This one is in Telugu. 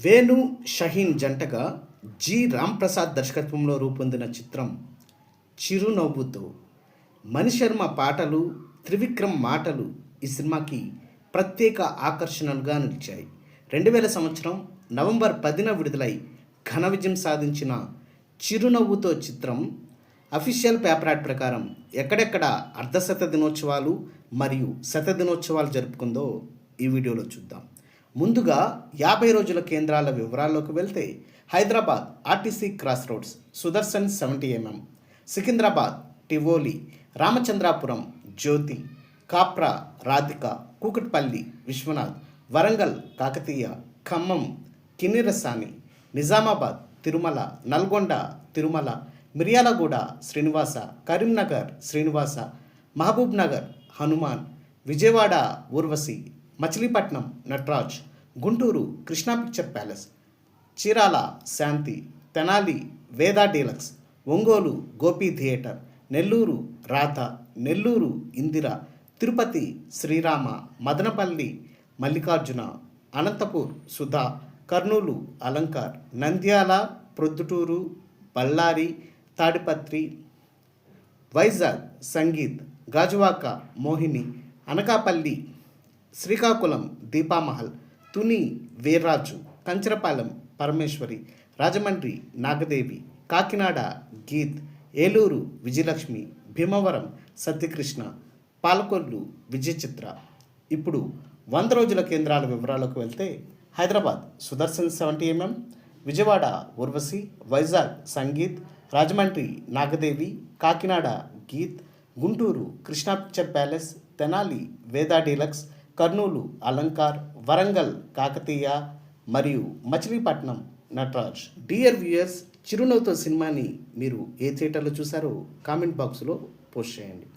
వేణు షహీన్ జంటగా జి రాంప్రసాద్ దర్శకత్వంలో రూపొందిన చిత్రం చిరునవ్వుతో. మణిశర్మ పాటలు, త్రివిక్రమ్ మాటలు ఈ సినిమాకి ప్రత్యేక ఆకర్షణలుగా నిలిచాయి. 2000 సంవత్సరం నవంబర్ 10న విడుదలై ఘన విజయం సాధించిన చిరునవ్వుతో చిత్రం అఫీషియల్ పేపర్ యాడ్ ప్రకారం ఎక్కడెక్కడ అర్ధశత దినోత్సవాలు మరియు శత దినోత్సవాలు జరుపుకుందో ఈ వీడియోలో చూద్దాం. ముందుగా 50 రోజుల కేంద్రాల వివరాల్లోకి వెళ్తే Hyderabad RTC cross roads Sudarshan 70mm, Secunderabad Tivoli, Ramachandrapuram Jyothi, Kapra Radhika, Kukatpally Vishwanath, Warangal Kakatiya, Khammam Kinnerasani, Nizamabad Tirumala, Nalgonda Tirumala, Miryalaguda Srinivasa, Karimnagar Srinivasa, Mahabubnagar Hanuman, Vijayawada Urvashi, Machilipatnam Nataraj, Guntur Krishna picture palace, Chirala Shanti, Tenali Veda deluxe, Ongole Gopi theatre, Nellore Radha, Nellore Indira, Tirupati Srirama, Madanapalle Mallikarjuna, Anantapur Sudha, Kurnool Alankar, Nandyal Proddatur, Bellary Tadipatri, Vizag Sangeet, Gajuwaka Mohini, Anakapalli Srikakulam Deepamahal, Tuni Veerraju, Kancharapalem Parameshwari, Rajahmundry Nagadevi, Kakinada Geet, Eluru Vijayalakshmi, Bhimavaram Satyakrishna, Palakollu Vijayachitra. ఇప్పుడు 100 రోజుల కేంద్రాల వివరాలకు వెళ్తే Hyderabad Sudarshan 70mm, Vijayawada Urvashi, Vizag Sangeet, Rajahmundry Nagadevi, Kakinada Geet, Guntur Krishna picture palace, Tenali Veda deluxe, Kurnool Alankar, Warangal Kakatiya మరియు మచిలీపట్నం నటరాజ్. డియర్ వ్యూయర్స్, చిరునవ్వుతో సినిమాని మీరు ఏ థియేటర్లో చూసారో కామెంట్ బాక్స్లో పోస్ట్ చేయండి.